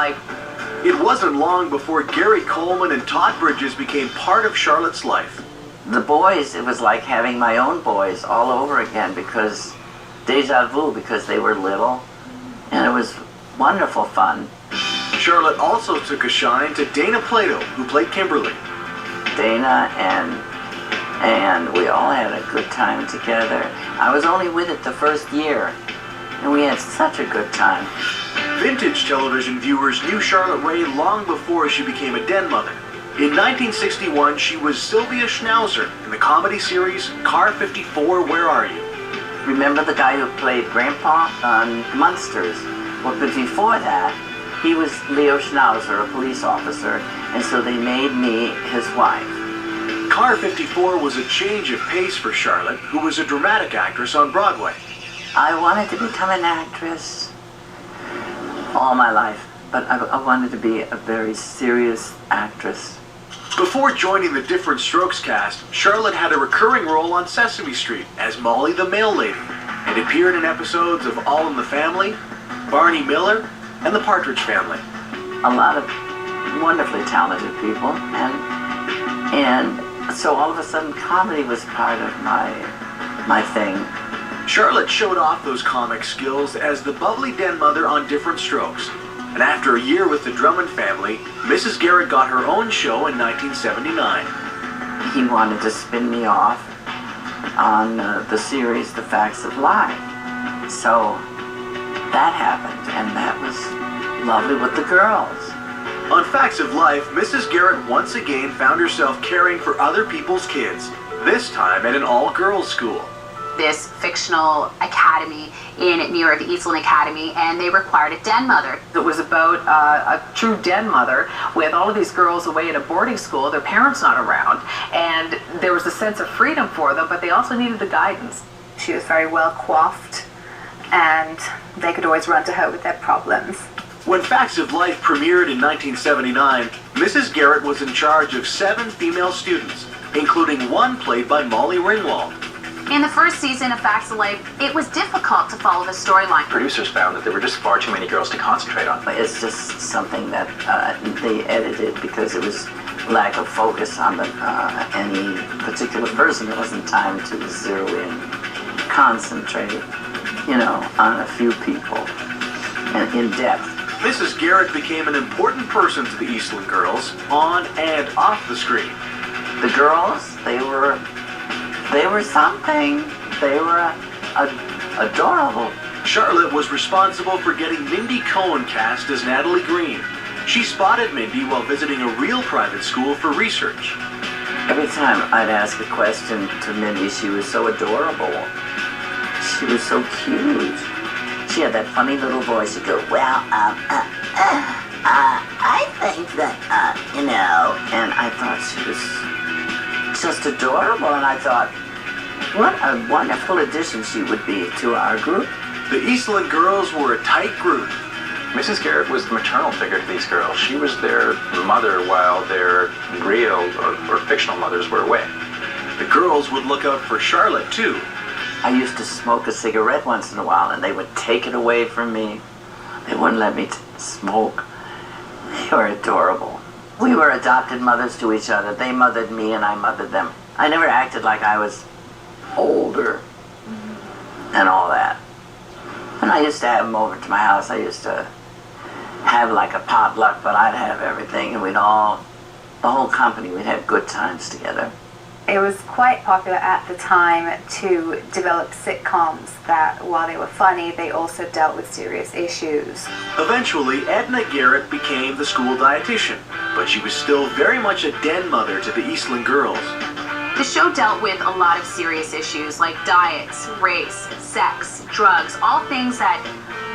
like. It wasn't long before Gary Coleman and Todd Bridges became part of Charlotte's life. The boys, it was like having my own boys all over again, because deja vu, because they were little, and it was wonderful fun. Charlotte also took a shine to Dana Plato, who played Kimberly. Dana and we all had a good time together. I was only with it the first year, and we had such a good time. Vintage television viewers knew Charlotte Rae long before she became a den mother. In 1961, she was Sylvia Schnauzer in the comedy series Car 54, Where Are You? Remember the guy who played Grandpa on Munsters? Well, but before that, he was Leo Schnauzer, a police officer, and so they made me his wife. Car 54 was a change of pace for Charlotte, who was a dramatic actress on Broadway. I wanted to become an actress all my life, but I wanted to be a very serious actress. Before joining the Different Strokes cast, Charlotte had a recurring role on Sesame Street as Molly the Mail Lady, and appeared in episodes of All in the Family, Barney Miller, and The Partridge Family. A lot of wonderfully talented people, and so all of a sudden comedy was part of my thing. Charlotte showed off those comic skills as the bubbly den mother on Different Strokes. And after a year with the Drummond family, Mrs. Garrett got her own show in 1979. He wanted to spin me off on the series The Facts of Life. So that happened, and that was lovely with the girls. On Facts of Life, Mrs. Garrett once again found herself caring for other people's kids, this time at an all-girls school. This fictional academy in New York, the Eastland Academy, and they required a den mother. It was about a true den mother with all of these girls away at a boarding school, their parents not around, and there was a sense of freedom for them, but they also needed the guidance. She was very well coiffed, and they could always run to her with their problems. When Facts of Life premiered in 1979, Mrs. Garrett was in charge of 7 female students, including one played by Molly Ringwald. In the first season of Facts of Life, it was difficult to follow the storyline. Producers found that there were just far too many girls to concentrate on. It's just something that they edited because it was lack of focus on any particular person. There wasn't time to zero in, concentrate, on a few people, and in depth. Mrs. Garrett became an important person to the Eastland girls, on and off the screen. The girls, they were something. They were adorable. Charlotte was responsible for getting Mindy Cohn cast as Natalie Green. She spotted Mindy while visiting a real private school for research. Every time I'd ask a question to Mindy, she was so adorable. She was so cute. She had that funny little voice. She'd go, well, I think that, and I thought she was just adorable, and I thought, what a wonderful addition she would be to our group. The Eastland girls were a tight group. Mrs. Garrett was the maternal figure to these girls. She was their mother while their real or fictional mothers were away. The girls would look out for Charlotte, too. I used to smoke a cigarette once in a while, and they would take it away from me. They wouldn't let me smoke. They were adorable. We were adopted mothers to each other. They mothered me, and I mothered them. I never acted like I was older and all that. When I used to have them over to my house, I used to have like a potluck, but I'd have everything, and the whole company, we'd have good times together. It was quite popular at the time to develop sitcoms that, while they were funny, they also dealt with serious issues. Eventually, Edna Garrett became the school dietitian, but she was still very much a den mother to the Eastland girls. The show dealt with a lot of serious issues like diets, race, sex, drugs, all things that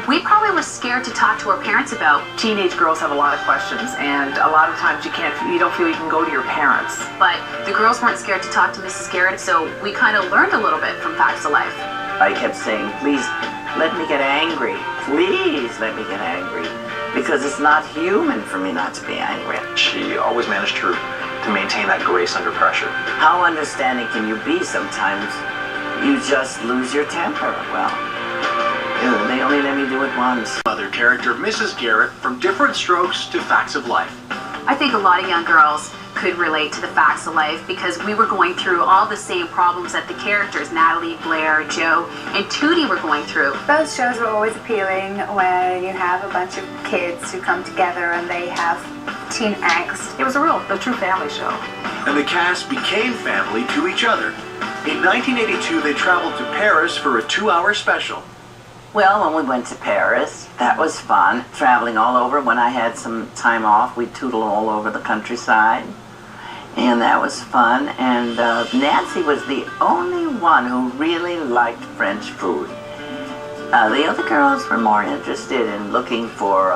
we probably were scared to talk to our parents about. Teenage girls have a lot of questions, and a lot of times you don't feel you can go to your parents. But the girls weren't scared to talk to Mrs. Garrett, so we kind of learned a little bit from Facts of Life. I kept saying, please, let me get angry. Please let me get angry. Because it's not human for me not to be angry. She always managed to maintain that grace under pressure. How understanding can you be sometimes? You just lose your temper. Well, they only let me do it once. Mother character Mrs. Garrett from Different Strokes to Facts of Life. I think a lot of young girls could relate to the Facts of Life because we were going through all the same problems that the characters, Natalie, Blair, Joe, and Tootie were going through. Those shows were always appealing where you have a bunch of kids who come together and they have teen angst. It was the true family show. And the cast became family to each other. In 1982, they traveled to Paris for a 2-hour special. Well, when we went to Paris, that was fun. Traveling all over. When I had some time off, we'd tootle all over the countryside. And that was fun. And Nancy was the only one who really liked French food. The other girls were more interested in looking for,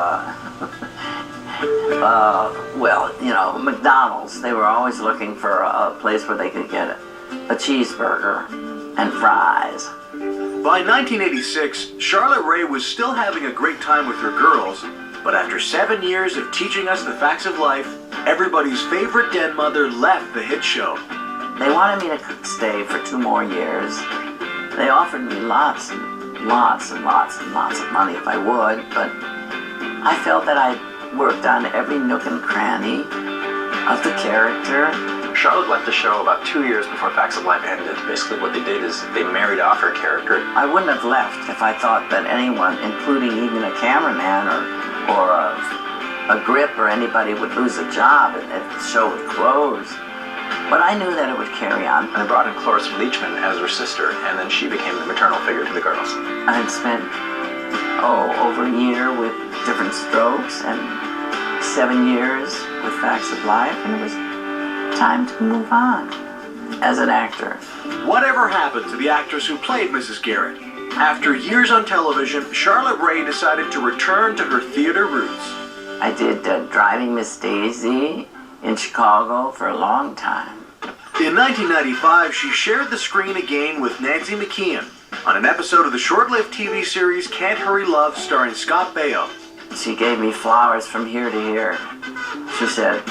McDonald's. They were always looking for a place where they could get a cheeseburger and fries. By 1986, Charlotte Rae was still having a great time with her girls, but after 7 years of teaching us the facts of life, everybody's favorite den mother left the hit show. They wanted me to stay for 2 more years. They offered me lots and lots and lots and lots of money if I would, but I felt that I worked on every nook and cranny of the character. Charlotte left the show about 2 years before Facts of Life ended. Basically what they did is they married off her character. I wouldn't have left if I thought that anyone, including even a cameraman or a grip or anybody, would lose a job and the show would close. But I knew that it would carry on. And they brought in Cloris Leachman as her sister, and then she became the maternal figure to the girls. I had spent, over a year with Different Strokes and 7 years with Facts of Life, and it was time to move on as an actor. Whatever happened to the actress who played Mrs. Garrett? After years on television, Charlotte Rae decided to return to her theater roots. I did Driving Miss Daisy in Chicago for a long time. In 1995, she shared the screen again with Nancy McKeon on an episode of the short-lived TV series Can't Hurry Love starring Scott Baio. She gave me flowers from here to here. She said,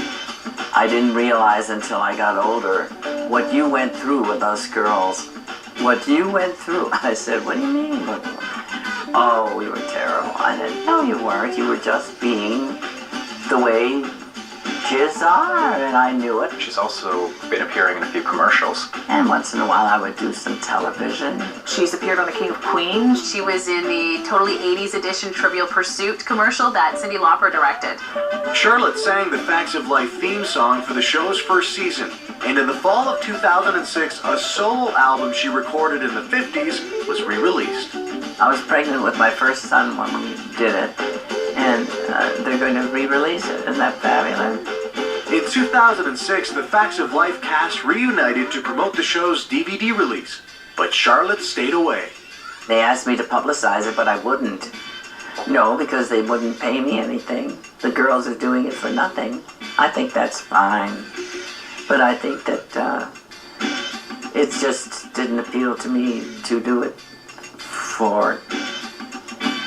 I didn't realize until I got older what you went through with us girls. What you went through. I said, what do you mean? Oh, we were terrible. I said, no, you weren't. You were just being the way kids are, and I knew it. She's also been appearing in a few commercials. And once in a while I would do some television. She's appeared on The King of Queens. She was in the totally 80s edition Trivial Pursuit commercial that Cyndi Lauper directed. Charlotte sang the Facts of Life theme song for the show's first season, and in the fall of 2006, a solo album she recorded in the 50s was re-released. I was pregnant with my first son when we did it, and they're going to re-release it. Isn't that fabulous? In 2006, the Facts of Life cast reunited to promote the show's DVD release, but Charlotte stayed away. They asked me to publicize it, but I wouldn't. No, because they wouldn't pay me anything. The girls are doing it for nothing. I think that's fine. But I think that it just didn't appeal to me to do it for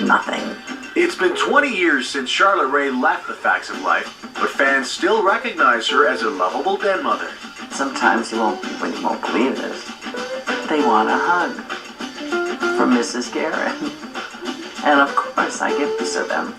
nothing. It's been 20 years since Charlotte Rae left the Facts of Life, but fans still recognize her as a lovable den mother. Sometimes you won't believe this. They want a hug from Mrs. Garrett. And of course I give this to them.